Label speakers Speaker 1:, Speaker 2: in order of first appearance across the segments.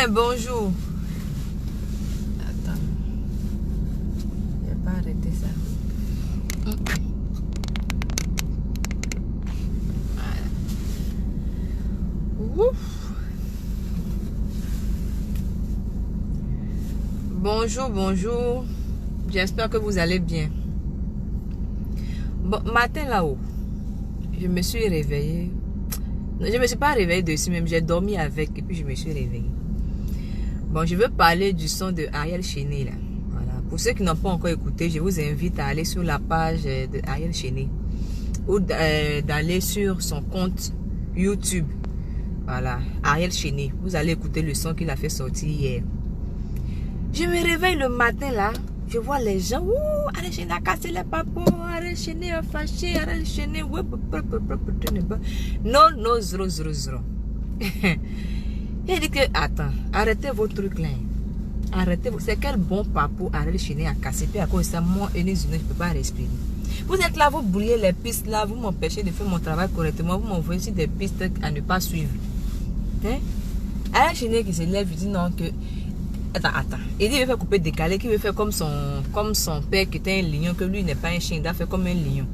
Speaker 1: bonjour. Attends. Je vais pas arrêter ça. Voilà. Ouf. Bonjour, bonjour. J'espère que vous allez bien. Bon, matin là-haut, je me suis réveillée. Je ne me suis pas réveillée dessus, même j'ai dormi avec et puis je me suis réveillée. Bon, je veux parler du son de Ariel Cheney là. Voilà. Pour ceux qui n'ont pas encore écouté, je vous invite à aller sur la page de Ariel Cheney ou d'aller sur son compte YouTube. Voilà, Ariel Cheney. Vous allez écouter le son qu'il a fait sortir hier. Je me réveille le matin là. Je vois les gens, ouh, Ariel Cheney a cassé les papeaux, Ariel Cheney a fâché, Ariel Cheney, non, zéro. Il dit que, attends, arrêtez vos trucs là. Arrêtez, c'est quel bon papou Ariel Cheney a cassé, puis à cause de ça, moi, je ne peux pas respirer. Vous êtes là, vous brouillez les pistes là, vous m'empêchez de faire mon travail correctement, vous m'envoyez sur des pistes à ne pas suivre. Hein? Ariel Cheney qui se lève, il dit non, que... Attends. Il dit qu'il veut faire couper décalé, qu'il veut faire comme son père qui était un lion, que lui n'est pas un chien, il doit faire comme un lion.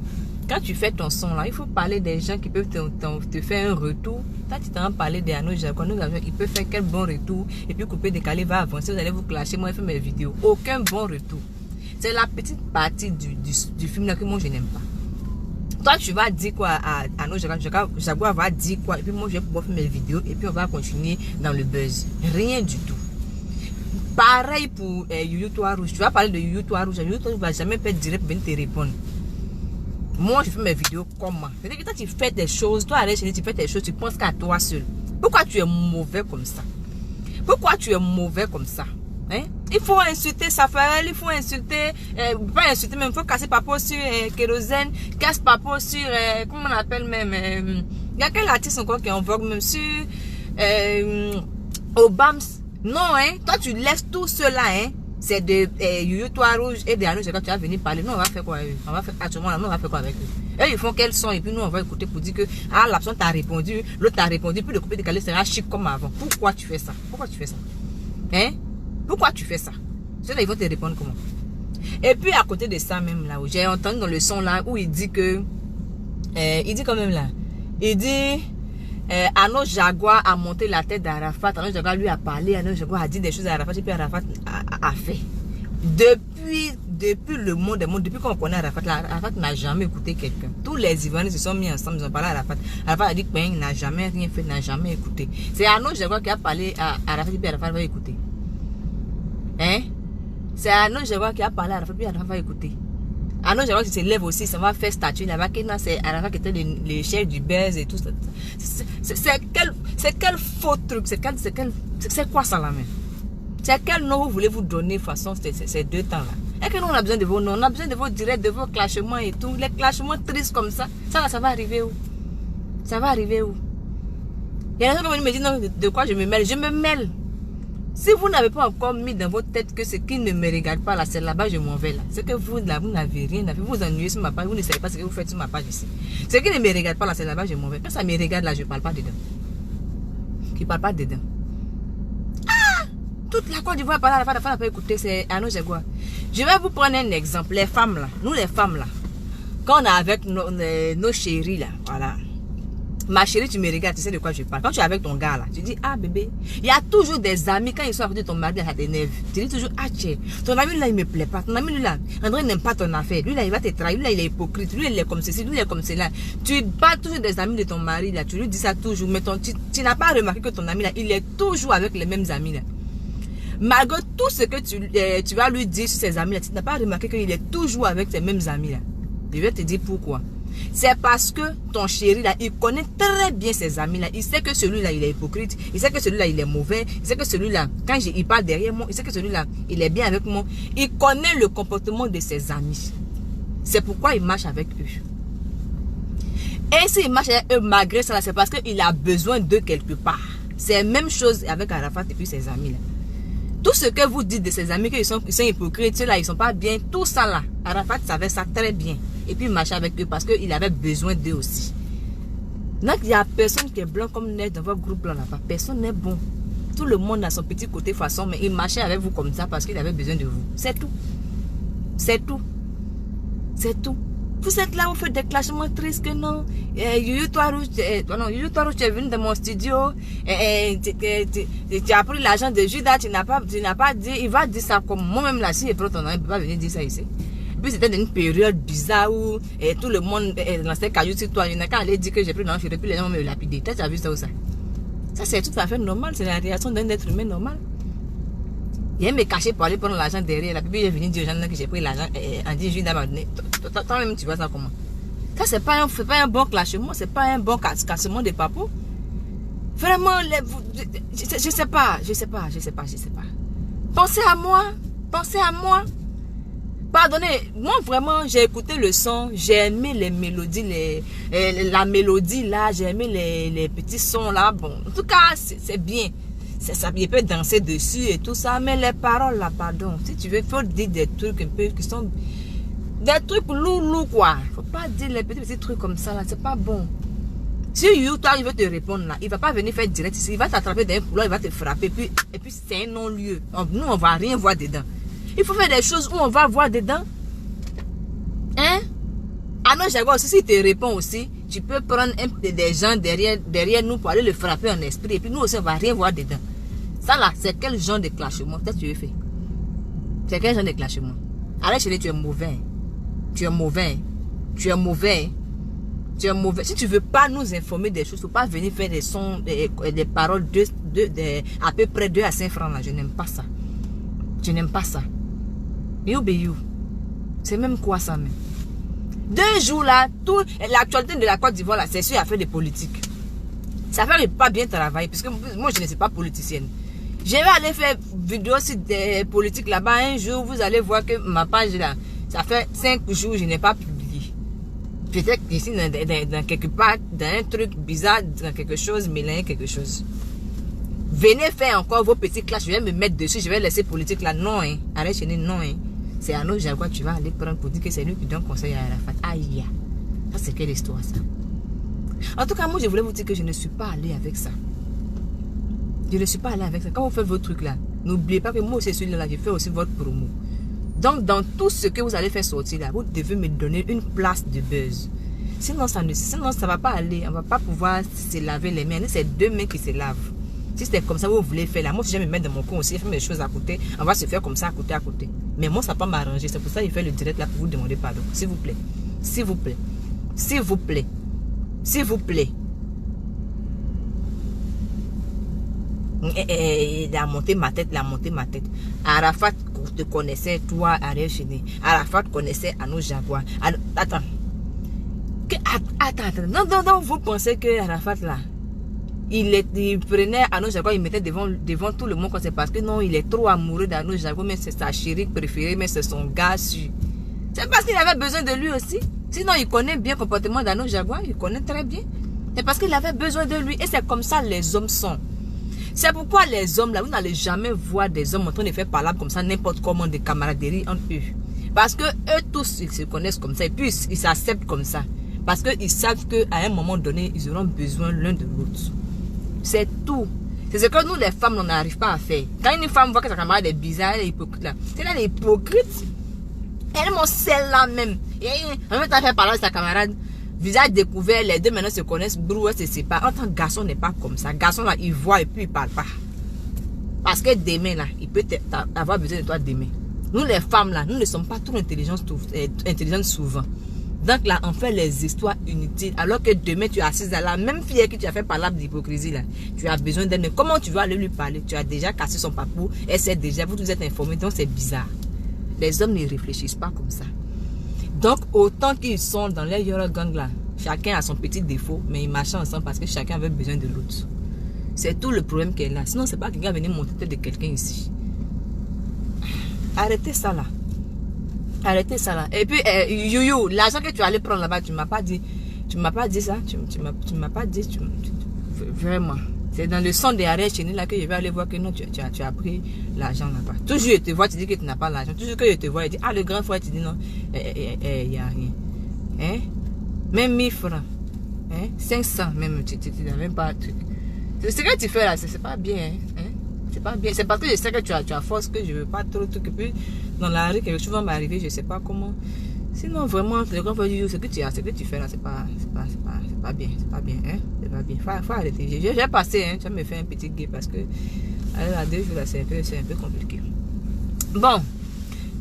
Speaker 1: Quand tu fais ton son là, il faut parler des gens qui peuvent te faire un retour. Quand tu t'en parler des Ano Jaguar, il peut faire quel bon retour, et puis couper décalé va avancer, vous allez vous clasher, moi je fais mes vidéos. Aucun bon retour. C'est la petite partie du film là que moi je n'aime pas. Toi tu vas dire quoi à Ano Jaguar va dire quoi, et puis moi je vais pouvoir faire mes vidéos, et puis on va continuer dans le buzz. Rien du tout. Pareil pour Yoyo Toi Rouge. Tu vas parler de Yoyo Toi Rouge. Yoyo Toi Rouge ne va jamais faire direct pour venir te répondre. Moi, je fais mes vidéos comment? C'est-à-dire que quand tu fais des choses, toi, Ariel Cheney, tu fais des choses, tu penses qu'à toi seul. Pourquoi tu es mauvais comme ça? Pourquoi tu es mauvais comme ça? Hein? Il faut insulter Safarel, il faut insulter, pas insulter, mais il faut casser papo sur Kérosène, casse papo sur, comment on appelle même, il y a quel artiste encore qui est en vogue, même sur Obams. Non, hein, toi tu laisses tout cela, hein. C'est de Yoyo Toi Rouge et de Ano Jaguar, tu vas venir parler. Nous, on va faire quoi avec eux? On va faire actuellement, nous, on va faire quoi avec eux? Eux, ils font quel son et puis nous, on va écouter pour dire que, ah, l'absent t'a répondu, l'autre t'a répondu, puis le coupé décalé sera chic comme avant. Pourquoi tu fais ça? Pourquoi tu fais ça? Hein? Pourquoi tu fais ça? Ceux-là, ils vont te répondre comment? Et puis, à côté de ça, même là, où j'ai entendu dans le son là, où il dit que, il dit quand même là, il dit, Ano Jaguar a monté la tête d'Arafat. Ano Jaguar lui a parlé. Ano Jaguar a dit des choses à Arafat. Et puis Arafat a fait. Depuis le monde des mondes, depuis qu'on connaît Arafat, Arafat n'a jamais écouté quelqu'un. Tous les Ivoiriens se sont mis ensemble. Ils ont parlé à Arafat. Arafat a dit qu'il n'a jamais rien fait, n'a jamais écouté. C'est Ano Jaguar qui a parlé à Arafat. Et puis Arafat va écouter. Hein? C'est Ano Jaguar qui a parlé à Arafat. Et puis Arafat va écouter. Ano Jaguar qui se lève aussi, ça va faire statue là-bas. C'est Arafat qui était le chef du buzz et tout ça. C'est quel faux truc? C'est quoi ça là même? C'est quel nom vous voulez vous donner façon ces deux temps là? Et que nous on a besoin de vos noms, on a besoin de vos directs, de vos clashements et tout. Les clashements tristes comme ça, ça va arriver où? Ça va arriver où? Il y a des gens qui me disent non, de quoi je me mêle? Je me mêle. Si vous n'avez pas encore mis dans votre tête que ce qui ne me regarde pas là, c'est là-bas je m'en vais là. C'est que vous là, vous n'avez rien à faire. Vous vous ennuyez sur ma page, vous ne savez pas ce que vous faites sur ma page ici. Ce qui ne me regarde pas là, c'est là-bas je m'en vais. Quand ça me regarde là, je ne parle pas dedans. Je ne parle pas dedans. Ah! Toute la Côte d'Ivoire parle à la fin, la femme n'a pas écouté, c'est Ano Jaguar. Je vais vous prendre un exemple. Les femmes là, nous les femmes là, quand on est avec nos chéris là, voilà. Ma chérie, tu me regardes, tu sais de quoi je parle. Quand tu es avec ton gars là, tu dis, ah bébé, il y a toujours des amis, quand ils sont à côté de ton mari, ça t'énerve. Tu dis toujours, ah tiens, ton ami là, il me plaît pas. Ton ami là, André n'aime pas ton affaire. Lui là, il va te trahir. Lui là, il est hypocrite. Lui, il est comme ceci, lui, il est comme cela. Tu parles toujours des amis de ton mari là, tu lui dis ça toujours. Mais tu n'as pas remarqué que ton ami là, il est toujours avec les mêmes amis là. Malgré tout ce que tu vas lui dire sur ses amis là, tu n'as pas remarqué qu'il est toujours avec ses mêmes amis là. Je vais te dire pourquoi. C'est parce que ton chéri là, il connaît très bien ses amis là. Il sait que celui-là, il est hypocrite. Il sait que celui-là, il est mauvais. Il sait que celui-là, quand il parle derrière moi, il sait que celui-là, il est bien avec moi. Il connaît le comportement de ses amis. C'est pourquoi il marche avec eux. Et s'il marche avec eux malgré ça, c'est parce qu'il a besoin d'eux quelque part. C'est la même chose avec Arafat et puis ses amis là. Tout ce que vous dites de ses amis, qu'ils sont hypocrites, ceux-là, ils sont pas bien, tout ça là, Arafat savait ça très bien. Et puis il marchait avec eux parce qu'il avait besoin d'eux aussi. Donc il n'y a personne qui est blanc comme neige dans votre groupe là-bas. Personne n'est bon. tout le monde a son petit côté façon, mais il marchait avec vous comme ça parce qu'il avait besoin de vous. C'est tout. C'est tout. C'est tout. Vous êtes là, vous faites des clashements tristes que non. Youyou toi rouge, tu es venu dans mon studio. Tu as pris l'argent de Judas, tu n'as pas dit. Il va dire ça comme moi-même là, si il prend ton nom, il ne peut pas venir dire ça ici. Puis c'était une période bizarre où tout le monde lançait cailloux sur toi. Il y en a qu'à aller dire que j'ai pris dans le puis les gens me lapider. Tu as vu ça ou ça? Ça c'est tout à fait normal, c'est la réaction d'un être humain normal. Il me cacher pour aller prendre l'argent derrière. La puis il est venu dire aux gens que j'ai pris l'argent en disant Judas m'a donné. Toi-même tu vois ça comment? Ça c'est pas un bon clashement, c'est pas un bon cassement de papou. Vraiment, je sais pas. Pensez à moi. Pardonnez, moi vraiment j'ai écouté le son, j'ai aimé les mélodies, la mélodie là, j'ai aimé les petits sons là. Bon, en tout cas c'est bien. Ça, il peut danser dessus et tout ça, mais les paroles là, pardon. Si tu veux, il faut dire des trucs un peu qui sont des trucs lourds quoi. Faut pas dire les petits trucs comme ça là, c'est pas bon. Si toi il veut te répondre là, il va pas venir faire direct ici, il va t'attraper d'un couloir, il va te frapper, et puis c'est un non-lieu. Nous on va rien voir dedans. Il faut faire des choses où on va voir dedans. Hein? Ah non, Jaguar aussi, si te répond aussi, tu peux prendre des gens derrière nous pour aller le frapper en esprit. Et puis nous aussi, on va rien voir dedans. Ça là, c'est quel genre de clashement? Peut-être que tu veux faire. C'est quel genre de clashement? Arrête, chérie, tu es mauvais. Tu es mauvais. Si tu veux pas nous informer des choses, il ne faut pas venir faire des sons, des paroles à peu près 2 à 5 francs là. Je n'aime pas ça. You. C'est même quoi ça même? 2 jours là, l'actualité de la Côte d'Ivoire là, c'est sur l'affaire de politique. Ça fait pas bien travailler, parce que moi je ne suis pas politicienne. Je vais aller faire vidéo sur des politiques là-bas. Un jour, vous allez voir que ma page là, ça fait 5 jours, je n'ai pas publié. Peut-être ici dans quelque part, dans un truc bizarre, dans quelque chose, mélanger quelque chose. Venez faire encore vos petits clashs, je vais me mettre dessus, je vais laisser politique là. Non, hein. Arrête, chérie, non, hein. C'est à nos Jaguar, tu vas aller prendre pour dire que c'est lui qui donne conseil à Arafat. Aïe, ça c'est quelle histoire ça? En tout cas, moi je voulais vous dire que je ne suis pas allée avec ça. Quand vous faites vos trucs là, n'oubliez pas que moi aussi celui-là, je fais aussi votre promo. Donc dans tout ce que vous allez faire sortir là, vous devez me donner une place de buzz. Sinon ça ne va pas aller, on ne va pas pouvoir se laver les mains. C'est 2 mains qui se lavent. Si c'était comme ça vous voulez faire là, moi si je me mettre dans mon coin aussi, faire mes choses à côté, on va se faire comme ça à côté. Mais moi ça ne va pas m'arranger, c'est pour ça que je fais le direct là pour vous demander pardon. S'il vous plaît. Il a monté ma tête. Arafat te connaissait, toi, Ariel Chéné. Arafat connaissait Anou Jaguar. Attends. Non, vous pensez que Arafat là, il prenait Anou Jaguar, il mettait devant tout le monde, c'est parce que non, il est trop amoureux d'Anou Jaguar, mais c'est sa chérie préférée, mais c'est son gars sûr. C'est parce qu'il avait besoin de lui aussi. Sinon, il connaît bien le comportement d'Anou Jaguar, il connaît très bien. C'est parce qu'il avait besoin de lui. Et c'est comme ça les hommes sont. C'est pourquoi les hommes là, vous n'allez jamais voir des hommes en train de faire parler comme ça, n'importe comment, de camaraderie entre eux. Parce que eux tous, ils se connaissent comme ça. Et puis, ils s'acceptent comme ça. Parce qu'ils savent qu'à un moment donné, ils auront besoin l'un de l'autre. C'est tout. C'est ce que nous, les femmes, on n'arrive pas à faire. Quand une femme voit que sa camarade est bizarre, elle est hypocrite là. C'est là, elle est hypocrite. Elle m'en celle-là même. Et en même temps, elle fait parler de sa camarade. Visage découvert, les deux maintenant se connaissent, brouillent, se séparent. En tant que garçon, n'est pas comme ça. Garçon là, il voit et puis il parle pas. Parce que demain là, il peut avoir besoin de toi demain. Nous les femmes là, nous ne sommes pas trop intelligentes souvent. Donc là, on fait les histoires inutiles. Alors que demain, tu es assise à la même fille que tu as fait parler d'hypocrisie là. Tu as besoin d'elle. Mais comment tu vas aller lui parler? Tu as déjà cassé son papou. Elle sait déjà, vous êtes informés. Donc c'est bizarre. Les hommes ne réfléchissent pas comme ça. Donc, autant qu'ils sont dans les Yoro Gang là, chacun a son petit défaut, mais ils marchent ensemble parce que chacun avait besoin de l'autre. C'est tout le problème qu'elle a. Sinon, c'est pas quelqu'un venir monter tête de quelqu'un ici. Arrêtez ça là. Et puis, Youyou, l'argent que tu allais prendre là-bas, tu m'as pas dit ça. Tu m'as pas dit. Vraiment. C'est dans le son des Ariel Chéné là que je vais aller voir que non, tu as pris l'argent là-bas. Toujours je te vois, tu dis que tu n'as pas l'argent. Toujours que je te vois, je dis, ah, le grand frère, tu dis non, il n'y a rien. Hein? Même 1000 francs. Hein? 500 même, tu n'as même pas un truc. Ce que tu fais là, c'est pas bien. Hein? C'est pas bien. C'est parce que je sais que tu as force que je veux pas trop t'occuper. Dans la rue, quelque chose va m'arriver, je sais pas comment. Sinon, vraiment, le grand frère du ce que tu fais là, c'est pas bien. C'est pas bien, hein. C'est pas bien. Faut arrêter. J'ai passé, hein. Tu vas me faire un petit guet parce que à 2 jours là, c'est un peu compliqué. Bon.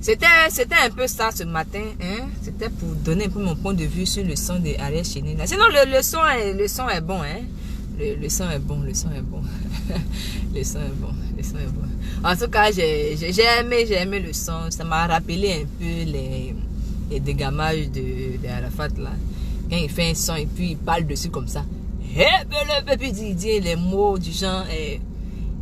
Speaker 1: C'était un peu ça ce matin, hein. C'était pour donner un peu mon point de vue sur le son de Ariel Chéné. Sinon, le son est bon, hein. Le son est bon, le son est bon. Le son est bon, le son est bon. En tout cas, j'ai aimé le son. Ça m'a rappelé un peu les dégamages de Arafat là. Quand il fait un son et puis il parle dessus comme ça. Et puis il dit les mots du genre,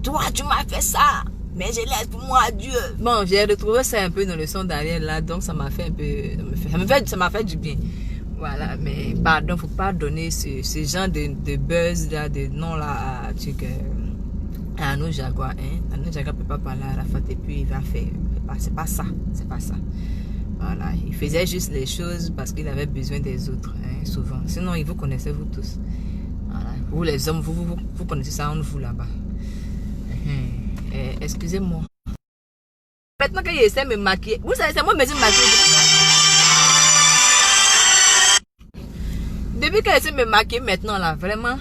Speaker 1: toi tu m'as fait ça. Mais je laisse pour moi Dieu. Bon, j'ai retrouvé ça un peu dans le son d'Ariel là, donc ça m'a fait un peu, ça m'a fait du bien. Voilà, mais pardon, faut pas donner ce genre de buzz là, de nom là à nos Jaguar, hein. Arnaud Jaguar peut pas parler à Arafat et puis il va faire. C'est pas ça. Voilà, il faisait juste les choses parce qu'il avait besoin des autres, hein, souvent. Sinon, vous connaissez vous tous. Voilà. Vous les hommes, vous connaissez ça entre vous là-bas. Excusez-moi. Maintenant que j'essaie de me maquiller, vous savez, c'est moi qui me suis maquillée. Depuis que j'essaie de me maquiller maintenant là, vraiment,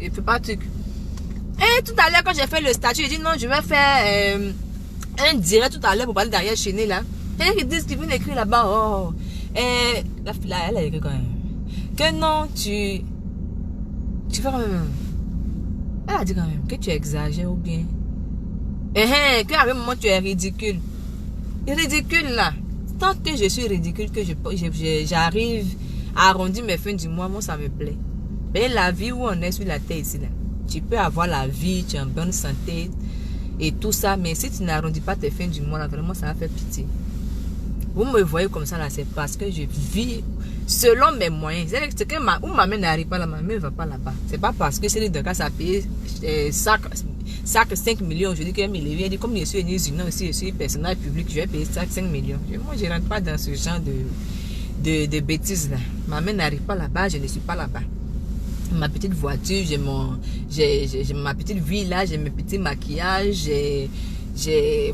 Speaker 1: je ne fais pas de truc. Et tout à l'heure, quand j'ai fait le statut, j'ai dit non, je vais faire un direct tout à l'heure pour parler d'Ariel Chéné là. Il y en a qui disent qu'ils viennent écrire là-bas, oh, la fille là, elle a écrit quand même. Que non, tu fais quand même. Elle a dit quand même que tu exagères ou bien. Qu'à un moment tu es ridicule. Ridicule là. Tant que je suis ridicule, que j'arrive à arrondir mes fins du mois, moi ça me plaît. Mais la vie où on est sur la terre ici là, tu peux avoir la vie, tu es en bonne santé et tout ça, mais si tu n'arrondis pas tes fins du mois là, vraiment ça va faire pitié. Vous me voyez comme ça là, c'est parce que je vis selon mes moyens. C'est que où ma mère n'arrive pas là, ma mère ne va pas là-bas. C'est pas parce que c'est les deux cas, ça paye sac 5 millions. Je dis qu'elle m'élève. Elle dit comme je suis une aussi, je suis personnage public, je vais payer sac 5 millions. Moi, je ne rentre pas dans ce genre de bêtises là. Ma mère n'arrive pas là-bas, je ne suis pas là-bas. Ma petite voiture, j'ai ma petite vie là, j'ai mes petits maquillages,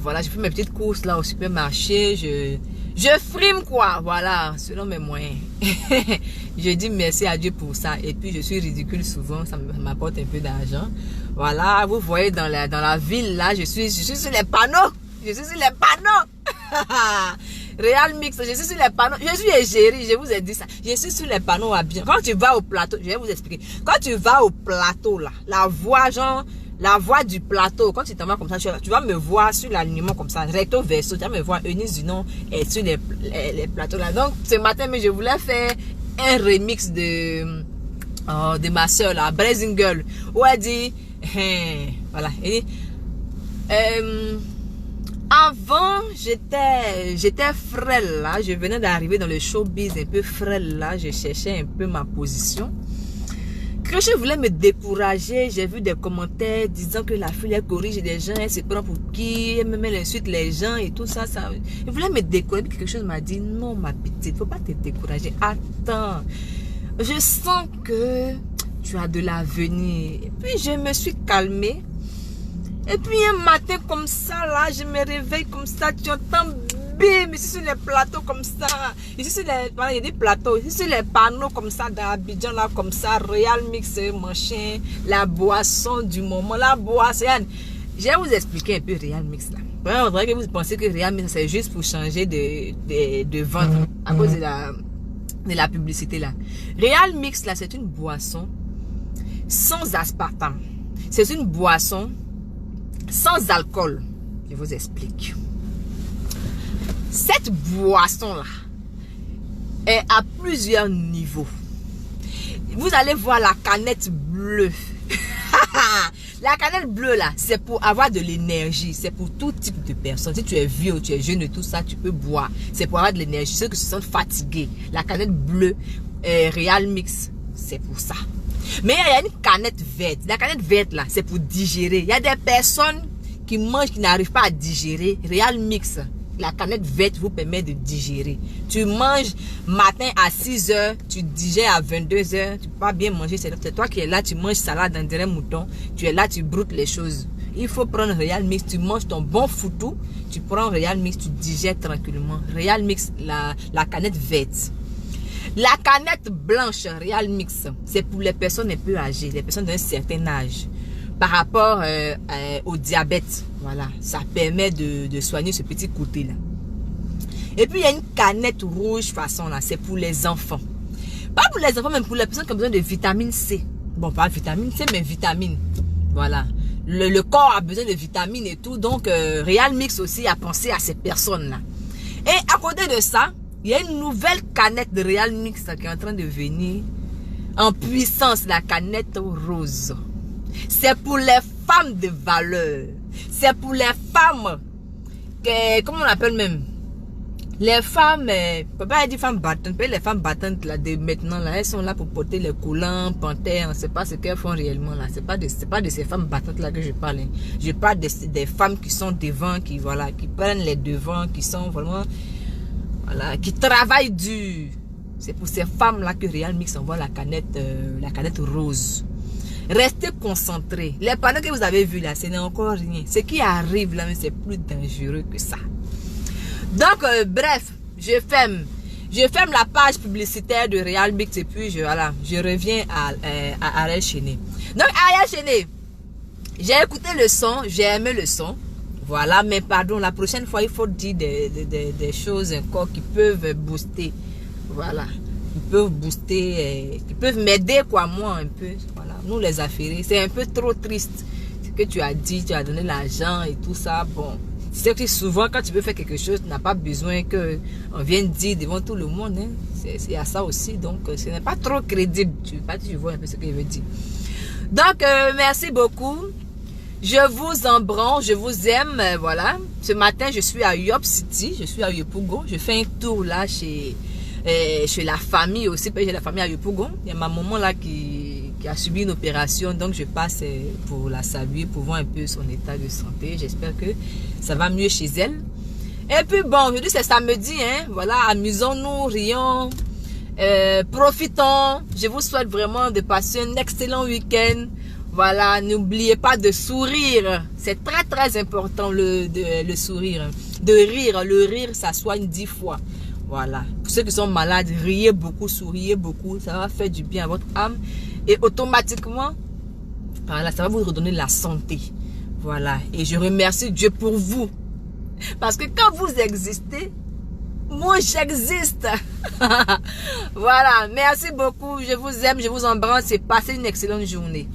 Speaker 1: voilà, je fais mes petites courses là au supermarché, je frime quoi, voilà, selon mes moyens. Je dis merci à Dieu pour ça. Et puis je suis ridicule souvent, ça m'apporte un peu d'argent. Voilà, vous voyez dans la ville là, je suis sur les panneaux. Je suis sur les panneaux. Real Mix, je suis sur les panneaux. Je suis égérie, je vous ai dit ça. Je suis sur les panneaux à bien. Quand tu vas au plateau, je vais vous expliquer. Quand tu vas au plateau là, la voie du plateau, quand tu t'en vas comme ça, tu vas me voir sur l'alignement comme ça, recto verso, tu vas me voir Eunice Dunon et sur les plateaux là. Donc ce matin, mais je voulais faire un remix de ma soeur là, Blazing Girl, où elle dit, voilà, elle dit, avant j'étais frêle là, je venais d'arriver dans le showbiz un peu frêle là, je cherchais un peu ma position. Quand je voulais me décourager, j'ai vu des commentaires disant que la fille elle corrige des gens, elle se prend pour qui, elle me met l'insulte les gens et tout ça. Je voulais me décourager, quelque chose m'a dit non ma petite, faut pas te décourager, attends, je sens que tu as de l'avenir. Et puis je me suis calmée. Et puis un matin comme ça là, je me réveille comme ça, tu entends bim, ici sur les plateaux comme ça, ici sur les, voilà, il y a des plateaux, ici sur les panneaux comme ça, dans Abidjan là comme ça, Real Mix, machin, la boisson du moment, la boisson. Je vais vous expliquer un peu Real Mix là. Ouais, on dirait que vous pensez que Real Mix c'est juste pour changer de vente à cause de la publicité là. Real Mix là, c'est une boisson sans aspartame. C'est une boisson sans alcool. Je vous explique. Cette boisson-là est à plusieurs niveaux. Vous allez voir la canette bleue. La canette bleue là, c'est pour avoir de l'énergie. C'est pour tout type de personnes. Si tu es vieux, tu es jeune et tout ça, tu peux boire. C'est pour avoir de l'énergie. Ceux qui se sentent fatigués. La canette bleue, Real Mix, c'est pour ça. Mais il y a une canette verte. La canette verte là, c'est pour digérer. Il y a des personnes qui mangent, qui n'arrivent pas à digérer. Real Mix, la canette verte vous permet de digérer. Tu manges matin à 6 h, tu digères à 22 h. Tu peux pas bien manger. C'est toi qui es là, tu manges salade en direct mouton. Tu es là, tu broutes les choses. Il faut prendre Real Mix, tu manges ton bon foutou, tu prends Real Mix, tu digères tranquillement. Real Mix, la canette verte. La canette blanche, Real Mix, c'est pour les personnes un peu âgées, les personnes d'un certain âge. Par rapport au diabète, voilà, ça permet de soigner ce petit côté-là. Et puis, il y a une canette rouge façon là, c'est pour les enfants. Pas pour les enfants, mais pour les personnes qui ont besoin de vitamine C. Bon, pas vitamine C, mais vitamine. Voilà. Le corps a besoin de vitamines et tout. Donc, Real Mix aussi a pensé à ces personnes-là. Et à côté de ça, il y a une nouvelle canette de Real Mix qui est en train de venir en puissance, la canette rose. C'est pour les femmes de valeur. C'est pour les femmes, comment on appelle même? Les femmes, peut pas dire femmes battantes, les femmes battantes là, de maintenant là, elles sont là pour porter les collants, panthères, on ne sait pas ce qu'elles font réellement là. C'est pas de ces femmes battantes là que je parle. Hein. Je parle des femmes qui sont devant, qui voilà, qui prennent les devants, qui sont vraiment, voilà, qui travaillent dur. C'est pour ces femmes là que Real Mix envoie la canette rose. Restez concentrés. Les panneaux que vous avez vus là, ce n'est encore rien. Ce qui arrive là, c'est plus dangereux que ça. Donc, bref, je ferme la page publicitaire de Real Mix et puis je reviens à Ariel Chéné. Donc, Ariel Chéné, j'ai écouté le son, j'ai aimé le son. Voilà, mais pardon, la prochaine fois, il faut dire des choses encore qui peuvent booster. Voilà, qui peuvent booster, qui peuvent m'aider, quoi, moi, un peu. Voilà, nous les affairés, c'est un peu trop triste. Ce que tu as dit, tu as donné l'argent et tout ça, bon. C'est que souvent, quand tu veux faire quelque chose, tu n'as pas besoin qu'on vienne dire devant tout le monde. Hein. C'est à ça aussi. Donc, ce n'est pas trop crédible. Tu vois un peu ce que je veux dire. Donc, merci beaucoup. Je vous embrasse, je vous aime. Voilà. Ce matin, je suis à Yop City. Je suis à Yopougon. Je fais un tour là chez la famille aussi. J'ai la famille à Yopougon. Il y a ma maman là qui a subi une opération, donc je passe pour la saluer, pour voir un peu son état de santé. J'espère que ça va mieux chez elle. Et puis bon, aujourd'hui c'est samedi, hein, voilà, amusons-nous, rions, profitons. Je vous souhaite vraiment de passer un excellent week-end. Voilà, n'oubliez pas de sourire, c'est très très important le sourire, de rire, le rire ça soigne 10 fois. Voilà, pour ceux qui sont malades, riez beaucoup, souriez beaucoup, ça va faire du bien à votre âme. Et automatiquement, voilà, ça va vous redonner la santé. Voilà. Et je remercie Dieu pour vous. Parce que quand vous existez, moi j'existe. Voilà. Merci beaucoup. Je vous aime, je vous embrasse et passez une excellente journée.